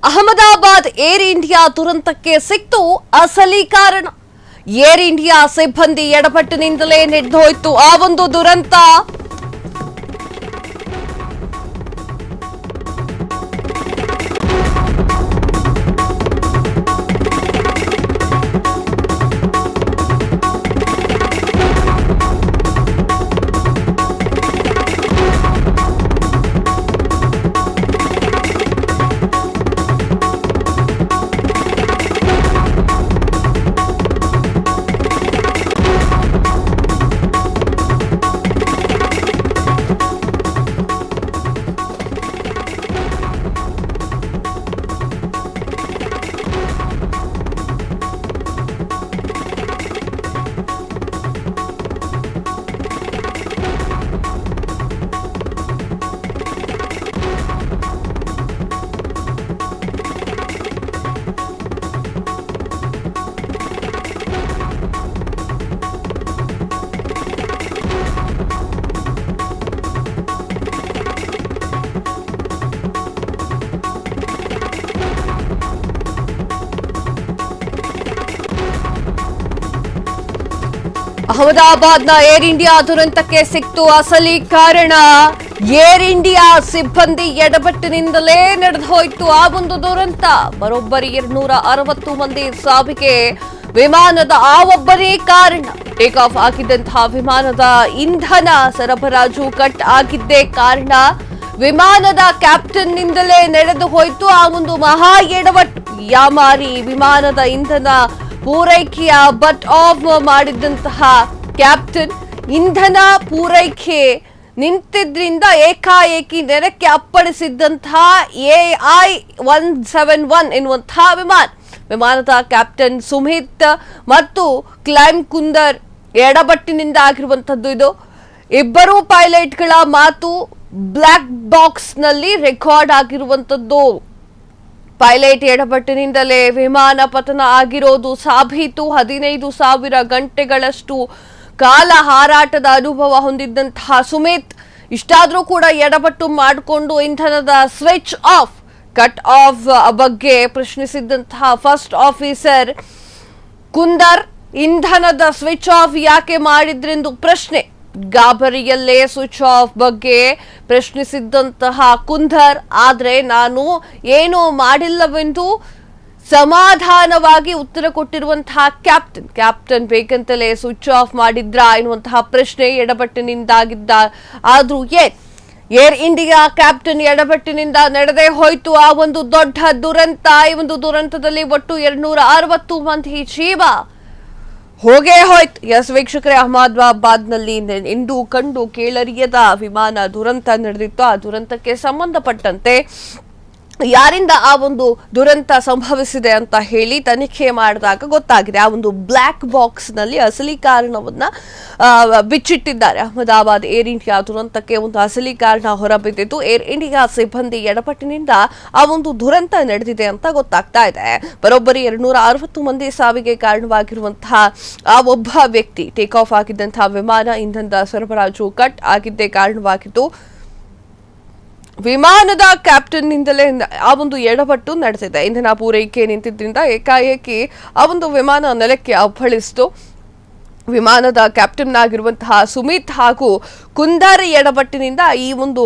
Ahmedabad air India ದುರಂತಕ್ಕೆ ಸಿಕ್ತು ಅಸಲಿ ಕಾರಣ. ಏರ್ ಇಂಡಿಯಾ ಸಿಬ್ಬಂದಿ ಎಡಪಟ್ಟಿನಿಂದಲೇ ನಡೆದೋಯ್ತು ಆ ಒಂದು ದುರಂತ. ಅಹಮದಾಬಾದ್ನ ಏರ್ ಇಂಡಿಯಾ ದುರಂತಕ್ಕೆ ಸಿಕ್ತು ಅಸಲಿ ಕಾರಣ. ಏರ್ ಇಂಡಿಯಾ ಸಿಬ್ಬಂದಿ ಎಡಪಟ್ಟಿನಿಂದಲೇ ನಡೆದು ಹೋಯಿತು ಆ ಒಂದು ದುರಂತ. ಬರೋಬ್ಬರಿ 260 ಮಂದಿ ಸಾವಿಗೆ ವಿಮಾನದ ಆ ಒಬ್ಬನೇ ಕಾರಣ. ಟೇಕ್ ಆಫ್ ಆಗಿದ್ದಂತಹ ವಿಮಾನದ ಇಂಧನ ಸರಬರಾಜು ಕಟ್ ಆಗಿದ್ದೇ ಕಾರಣ. ವಿಮಾನದ ಕ್ಯಾಪ್ಟನ್ ನಿಂದಲೇ ನಡೆದು ಹೋಯಿತು ಆ ಒಂದು ಮಹಾ ಎಡವಟ್ಟು. ಯಾಮಾರಿ ವಿಮಾನದ ಇಂಧನ ಪೂರೈಕೆಯ ಬಟ್ ಆಫ್ ಮಾಡಿದ್ದಂತಹ ಕ್ಯಾಪ್ಟನ್ ಇಂಧನ ಪೂರೈಕೆ ನಿಂತಿದ್ರಿಂದ ಏಕಾಏಕಿ ನೆಲಕ್ಕೆ ಅಪ್ಪಳಿಸಿದ್ದಂತಹ AI-171 ಎನ್ನುವಂತಹ ವಿಮಾನದ ಕ್ಯಾಪ್ಟನ್ ಸುಮಿತ್ ಮತ್ತು ಕ್ಲೈಮ್ ಕುಂದರ್ ಎಡಬಟ್ಟಿನಿಂದ ಆಗಿರುವಂತದ್ದು. ಇದು ಇಬ್ಬರು ಪೈಲಟ್ಗಳ ಮಾತು ಬ್ಲಾಕ್ ಬಾಕ್ಸ್ ನಲ್ಲಿ ರೆಕಾರ್ಡ್ ಆಗಿರುವಂತದ್ದು. ಪೈಲಟ್ ಎಡಪಟ್ಟಿನಿಂದಲೇ ವಿಮಾನ ಪತನ ಆಗಿರೋದು ಸಾಬೀತು. 15,000 ಗಂಟೆಗಳಷ್ಟು ಕಾಲ ಹಾರಾಟದ ಅನುಭವ ಹೊಂದಿದ್ದಂತಹ ಸುಮಿತ್ ಇಷ್ಟಾದ್ರೂ ಕೂಡ ಎಡಪಟ್ಟು ಮಾಡಿಕೊಂಡು ಇಂಧನದ ಸ್ವಿಚ್ ಆಫ್ ಕಟ್ ಆಫ್ ಬಗ್ಗೆ ಪ್ರಶ್ನಿಸಿದ್ದಂತಹ ಫಸ್ಟ್ ಆಫೀಸರ್ ಕುಂದರ್ ಇಂಧನದ ಸ್ವಿಚ್ ಆಫ್ ಯಾಕೆ ಮಾಡಿದ್ರೆಂದು ಪ್ರಶ್ನೆ. ಗಾಬರಿಯಲ್ಲೇ ಸ್ವಿಚ್ ಆಫ್ ಬಗ್ಗೆ ಪ್ರಶ್ನಿಸಿದ್ದಂತಹ ಕುಂದರ್ ಆದ್ರೆ ನಾನು ಏನೂ ಮಾಡಿಲ್ಲವೆಂದು ಸಮಾಧಾನವಾಗಿ ಉತ್ತರ ಕೊಟ್ಟಿರುವಂತಹ ಕ್ಯಾಪ್ಟನ್ ಬೇಕಂತಲೇ ಸ್ವಿಚ್ ಆಫ್ ಮಾಡಿದ್ರ ಎನ್ನುವಂತಹ ಪ್ರಶ್ನೆ ಎಡಪಟ್ಟಿನಿಂದಾಗಿದ್ದ. ಆದ್ರೂ ಏರ್ ಇಂಡಿಯಾ ಕ್ಯಾಪ್ಟನ್ ಎಡಪಟ್ಟಿನಿಂದ ನಡೆದೇ ಹೋಯ್ತು ಆ ಒಂದು ದೊಡ್ಡ ದುರಂತ. ಈ ಒಂದು ದುರಂತದಲ್ಲಿ ಒಟ್ಟು 260 ಮಂದಿ ಜೀವ ಹೋಗೇ ಹೋಯ್ತು. ಎಸ್ ವೀಕ್ಷಕರೇ, ಅಹಮದಾಬಾದ್ನಲ್ಲಿ ಇಂದು ಕಂಡು ಕೇಳರಿಯದ ವಿಮಾನ ದುರಂತ ನಡೆದಿತ್ತು. ಆ ದುರಂತಕ್ಕೆ ಸಂಬಂಧಪಟ್ಟಂತೆ ಯಾರಿಂದ ಆ ಒಂದು ದುರಂತ ಸಂಭವಿಸಿದೆ ಅಂತ ಹೇಳಿ ತನಿಖೆ ಮಾಡಿದಾಗ ಗೊತ್ತಾಗಿದೆ. ಆ ಒಂದು ಬ್ಲಾಕ್ ಬಾಕ್ಸ್ ನಲ್ಲಿ ಅಸಲಿ ಕಾರಣವನ್ನ ಬಿಚ್ಚಿಟ್ಟಿದ್ದಾರೆ. ಅಹಮದಾಬಾದ್ ಏರ್ ಇಂಡಿಯಾ ದುರಂತಕ್ಕೆ ಒಂದು ಅಸಲಿ ಕಾರಣ ಹೊರಬಿದ್ದಿದ್ದು ಏರ್ ಇಂಡಿಯಾ ಸಿಬ್ಬಂದಿ ಎಡಪಟ್ಟಿನಿಂದ ಆ ಒಂದು ದುರಂತ ನಡೆದಿದೆ ಅಂತ ಗೊತ್ತಾಗ್ತಾ ಇದೆ. ಬರೋಬ್ಬರಿ 260 ಮಂದಿ ಸಾವಿಗೆ ಕಾರಣವಾಗಿರುವಂತಹ ಆ ಒಬ್ಬ ವ್ಯಕ್ತಿ ಟೇಕ್ ಆಫ್ ಆಗಿದ್ದಂತಹ ವಿಮಾನ ಇಂಧನದ ಸರಬರಾಜು ಕಟ್ ಆಗಿದ್ದೇ ಕಾರಣವಾಗಿದ್ದು ವಿಮಾನದ ಕ್ಯಾಪ್ಟನ್ ನಿಂದಲೇ ಆ ಒಂದು ಎಡಪಟ್ಟು ನಡೆದಿದೆ. ಇಂಧನ ಪೂರೈಕೆ ನಿಂತಿದ್ದರಿಂದ ಏಕಾಏಕಿ ಆ ಒಂದು ವಿಮಾನ ನೆಲಕ್ಕೆ ಅಪ್ಪಳಿಸಿತು. ವಿಮಾನದ ಕ್ಯಾಪ್ಟನ್ ಆಗಿರುವಂತಹ ಸುಮಿತ್ ಹಾಗೂ ಕುಂದರ್ ಎಡಪಟ್ಟಿನಿಂದ ಈ ಒಂದು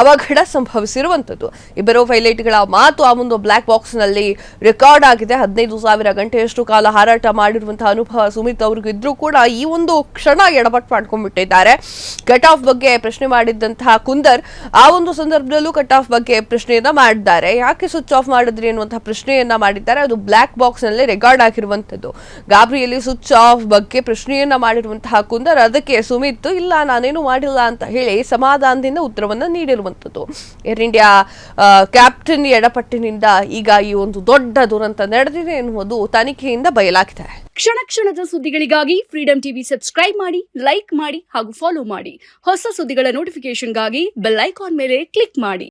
ಅವಘಡ ಸಂಭವಿಸಿರುವಂತದ್ದು. ಇಬ್ಬರು ಪೈಲಟ್ಗಳ ಮಾತು ಆ ಒಂದು ಬ್ಲಾಕ್ ಬಾಕ್ಸ್ ನಲ್ಲಿ ರೆಕಾರ್ಡ್ ಆಗಿದೆ. 15,000 ಗಂಟೆಯಷ್ಟು ಕಾಲ ಹಾರಾಟ ಮಾಡಿರುವಂತಹ ಅನುಭವ ಸುಮಿತ್ ಅವ್ರಿಗೂ ಇದ್ರೂ ಕೂಡ ಈ ಒಂದು ಕ್ಷಣ ಎಡಪಟ್ಟು ಮಾಡ್ಕೊಂಡ್ಬಿಟ್ಟಿದ್ದಾರೆ. ಕಟ್ ಆಫ್ ಬಗ್ಗೆ ಪ್ರಶ್ನೆ ಮಾಡಿದ್ದಂತಹ ಕುಂದರ್ ಆ ಒಂದು ಸಂದರ್ಭದಲ್ಲೂ ಕಟ್ ಆಫ್ ಬಗ್ಗೆ ಪ್ರಶ್ನೆಯನ್ನ ಮಾಡಿದ್ದಾರೆ. ಯಾಕೆ ಸ್ವಿಚ್ ಆಫ್ ಮಾಡಿದ್ರಿ ಅನ್ನುವಂತಹ ಪ್ರಶ್ನೆಯನ್ನ ಮಾಡಿದ್ದಾರೆ. ಅದು ಬ್ಲಾಕ್ ಬಾಕ್ಸ್ ನಲ್ಲಿ ರೆಕಾರ್ಡ್ ಆಗಿರುವಂತದ್ದು. ಗಾಬರಿಯಲ್ಲಿ ಸ್ವಿಚ್ ಆಫ್ ಬಗ್ಗೆ ಪ್ರಶ್ನೆಯನ್ನ ಮಾಡಿರುವಂತಹ ಕುಂದರ್ ಅದಕ್ಕೆ ಸುಮಿತ್ ಇಲ್ಲ ನಾನೇನು ಮಾಡಿಲ್ಲ ಅಂತ ಹೇಳಿ ಸಮಾಧಾನದಿಂದ ಉತ್ತರವನ್ನ ನೀಡಿರುವಂತದ್ದು. ಏರ್ ಇಂಡಿಯಾ ಕ್ಯಾಪ್ಟನ್ ಎಡಪಟ್ಟಿನಿಂದ ಈಗ ಈ ಒಂದು ದೊಡ್ಡ ದುರಂತ ನಡೆದಿದೆ ಎನ್ನುವುದು ತನಿಖೆಯಿಂದ ಬಯಲಾಗಿದೆ. ಕ್ಷಣ ಕ್ಷಣದ ಸುದ್ದಿಗಳಿಗಾಗಿ ಫ್ರೀಡಂ ಟಿವಿ ಸಬ್ಸ್ಕ್ರೈಬ್ ಮಾಡಿ, ಲೈಕ್ ಮಾಡಿ ಹಾಗೂ ಫಾಲೋ ಮಾಡಿ. ಹೊಸ ಸುದ್ದಿಗಳ ನೋಟಿಫಿಕೇಶನ್ಗಾಗಿ ಬೆಲ್ ಐಕಾನ್ ಮೇಲೆ ಕ್ಲಿಕ್ ಮಾಡಿ.